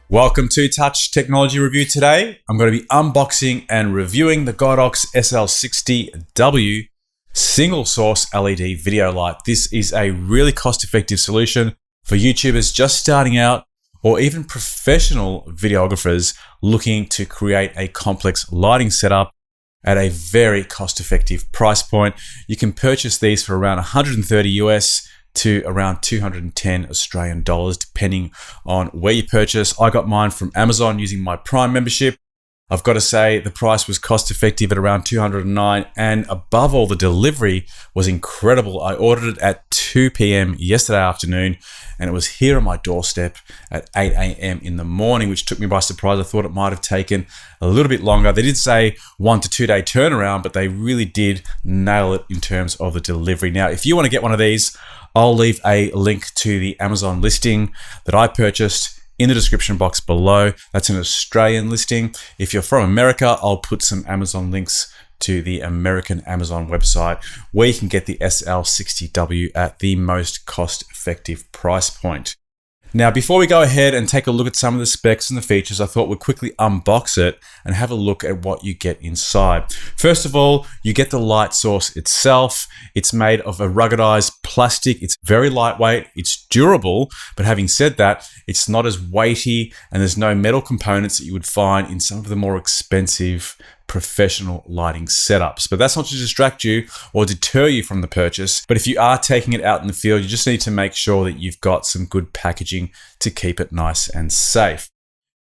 Welcome to Touch Technology Review. Today, I'm going to be unboxing and reviewing the Godox SL60W single source LED video light. This is a really cost-effective solution for YouTubers just starting out or even professional videographers looking to create a complex lighting setup at a very cost-effective price point. You can purchase these for around 130 US to around 210 Australian dollars, depending on where you purchase. I got mine from Amazon using my Prime membership. I've got to say the price was cost effective at around 209, and above all, the delivery was incredible. I ordered it at 2 p.m. yesterday afternoon, and it was here on my doorstep at 8 a.m. in the morning, which took me by surprise. I thought it might have taken a little bit longer. They did say 1 to 2 day turnaround, but they really did nail it in terms of the delivery. Now, if you want to get one of these, I'll leave a link to the Amazon listing that I purchased in the description box below. That's an Australian listing. If you're from America, I'll put some Amazon links to the American Amazon website where you can get the SL60W at the most cost-effective price point. Now, before we go ahead and take a look at some of the specs and the features, I thought we'd quickly unbox it and have a look at what you get inside. First of all, you get the light source itself. It's made of a ruggedized plastic. It's very lightweight. It's durable, but having said that, it's not as weighty, and there's no metal components that you would find in some of the more expensive professional lighting setups. But that's not to distract you or deter you from the purchase. But if you are taking it out in the field, you just need to make sure that you've got some good packaging to keep it nice and safe.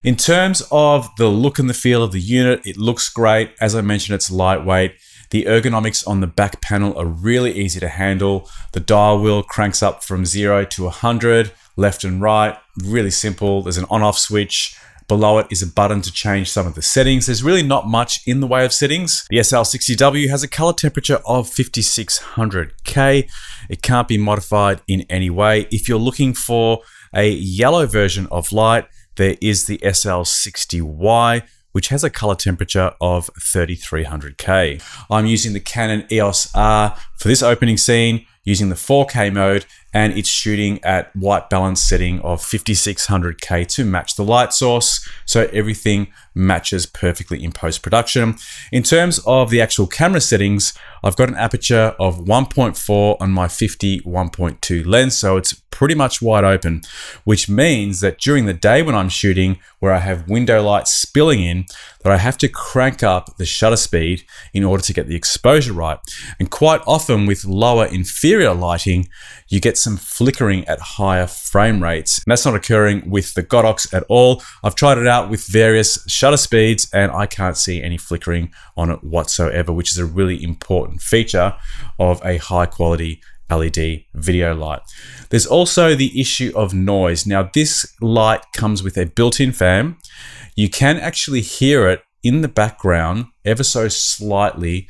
In terms of the look and the feel of the unit, it looks great. As I mentioned, it's lightweight. The ergonomics on the back panel are really easy to handle. The dial wheel cranks up from 0 to 100, left and right, really simple. There's an on-off switch. Below it is a button to change some of the settings. There's really not much in the way of settings. The SL60W has a color temperature of 5600K. It can't be modified in any way. If you're looking for a yellow version of light, there is the SL60Y, which has a color temperature of 3300K. I'm using the Canon EOS R for this opening scene, using the 4K mode, and it's shooting at white balance setting of 5600K to match the light source, so everything matches perfectly in post-production. In terms of the actual camera settings, I've got an aperture of 1.4 on my 50-1.2 lens, so it's pretty much wide open, which means that during the day when I'm shooting, where I have window light spilling in, that I have to crank up the shutter speed in order to get the exposure right. And quite often with lower inferior lighting, you get some flickering at higher frame rates. And that's not occurring with the Godox at all. I've tried it out with various shutter speeds and I can't see any flickering on it whatsoever, which is a really important feature of a high quality LED video light. There's also the issue of noise. Now, this light comes with a built-in fan. You can actually hear it in the background ever so slightly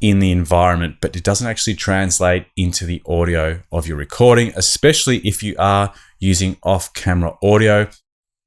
in the environment, but it doesn't actually translate into the audio of your recording, especially if you are using off-camera audio.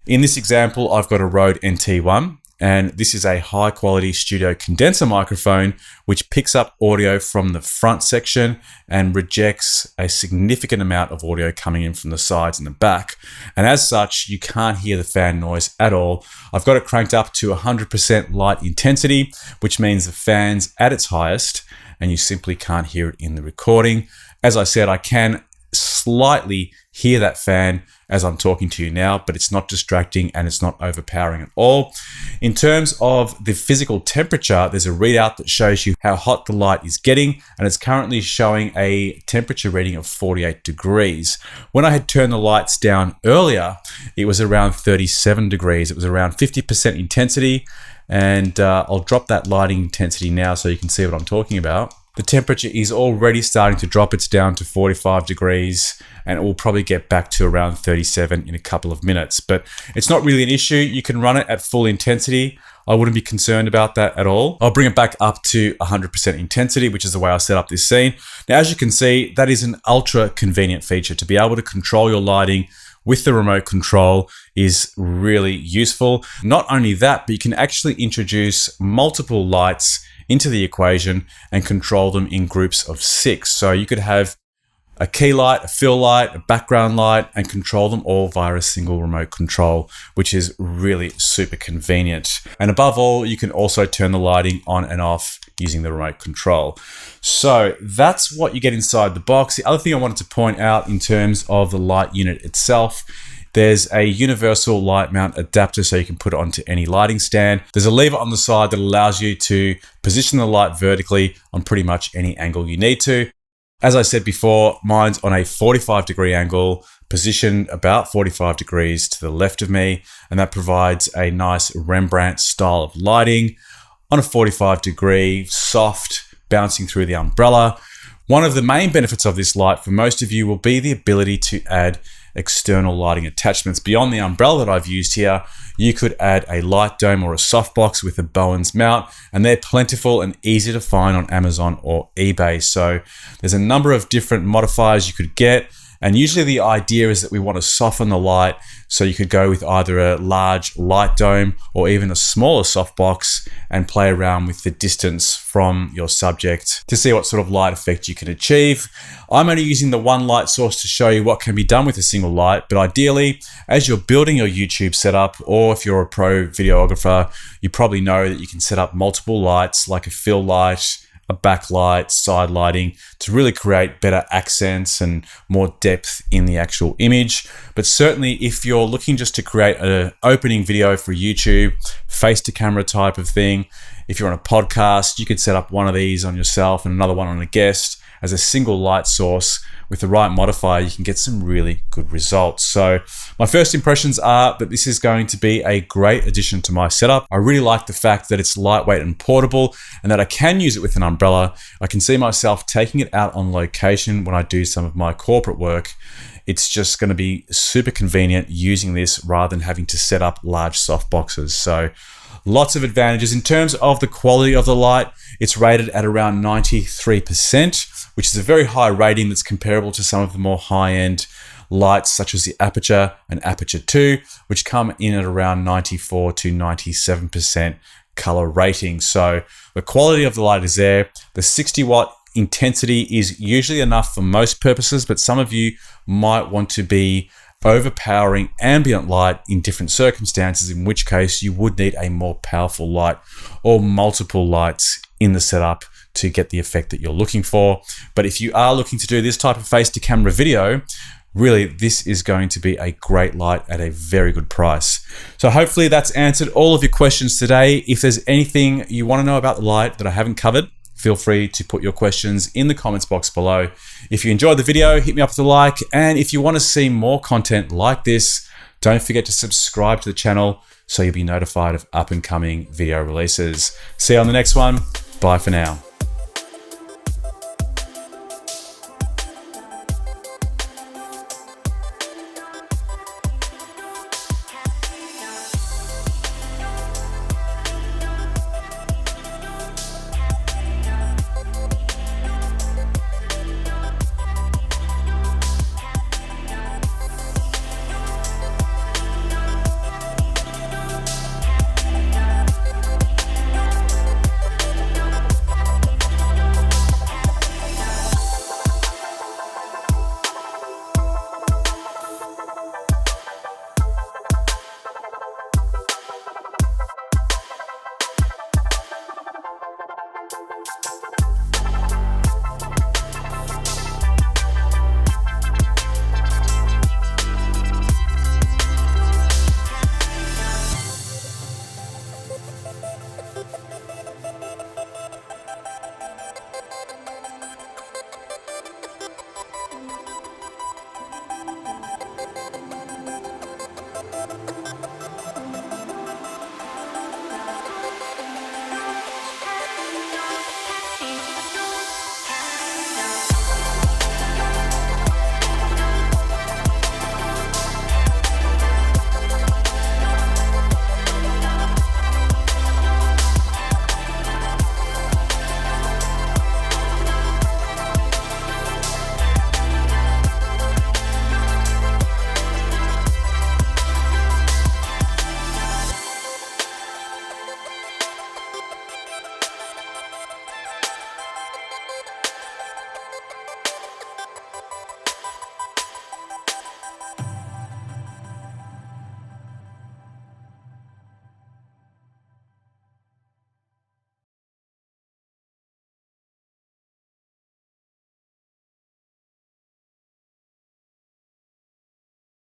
In this example, I've got a Rode NT1, and this is a high quality studio condenser microphone which picks up audio from the front section and rejects a significant amount of audio coming in from the sides and the back. And as such, you can't hear the fan noise at all. I've got it cranked up to 100% light intensity, which means the fan's at its highest and you simply can't hear it in the recording. As I said, I can slightly hear that fan as I'm talking to you now, but it's not distracting and it's not overpowering at all. In terms of the physical temperature, there's a readout that shows you how hot the light is getting, and it's currently showing a temperature reading of 48 degrees. When I had turned the lights down earlier, it was around 37 degrees. It was around 50% intensity, and I'll drop that lighting intensity now so you can see what I'm talking about. The temperature is already starting to drop. It's down to 45 degrees and it will probably get back to around 37 in a couple of minutes. But it's not really an issue. You can run it at full intensity. I wouldn't be concerned about that at all. I'll bring it back up to 100% intensity, which is the way I set up this scene. Now, as you can see, that is an ultra convenient feature. To be able to control your lighting with the remote control is really useful. Not only that, but you can actually introduce multiple lights into the equation and control them in groups of 6. So you could have a key light, a fill light, a background light, and control them all via a single remote control, which is really super convenient. And above all, you can also turn the lighting on and off using the remote control. So that's what you get inside the box. The other thing I wanted to point out in terms of the light unit itself, there's a universal light mount adapter so you can put it onto any lighting stand. There's a lever on the side that allows you to position the light vertically on pretty much any angle you need to. As I said before, mine's on a 45-degree angle, positioned about 45 degrees to the left of me, and that provides a nice Rembrandt style of lighting on a 45-degree, soft, bouncing through the umbrella. One of the main benefits of this light for most of you will be the ability to add external lighting attachments. Beyond the umbrella that I've used here, you could add a light dome or a softbox with a Bowens mount, and they're plentiful and easy to find on Amazon or eBay. So there's a number of different modifiers you could get. And usually the idea is that we want to soften the light, so you could go with either a large light dome or even a smaller softbox and play around with the distance from your subject to see what sort of light effect you can achieve. I'm only using the one light source to show you what can be done with a single light, but ideally, as you're building your YouTube setup, or if you're a pro videographer, you probably know that you can set up multiple lights like a fill light, a backlight, side lighting to really create better accents and more depth in the actual image. But certainly if you're looking just to create an opening video for YouTube, face to camera type of thing, if you're on a podcast, you could set up one of these on yourself and another one on a guest as a single light source. With the right modifier, you can get some really good results. So my first impressions are that this is going to be a great addition to my setup. I really like the fact that it's lightweight and portable and that I can use it with an umbrella. I can see myself taking it out on location when I do some of my corporate work. It's just going to be super convenient using this rather than having to set up large soft boxes. So lots of advantages. In terms of the quality of the light, it's rated at around 93%, which is a very high rating that's comparable to some of the more high-end lights such as the Aperture and Aperture 2, which come in at around 94 to 97% color rating. So the quality of the light is there. The 60-watt intensity is usually enough for most purposes, but some of you might want to be overpowering ambient light in different circumstances, in which case you would need a more powerful light or multiple lights in the setup to get the effect that you're looking for. But if you are looking to do this type of face-to-camera video, really this is going to be a great light at a very good price. So hopefully that's answered all of your questions today. If there's anything you want to know about the light that I haven't covered, feel free to put your questions in the comments box below. If you enjoyed the video, hit me up with a like. And if you want to see more content like this, don't forget to subscribe to the channel so you'll be notified of up and coming video releases. See you on the next one. Bye for now.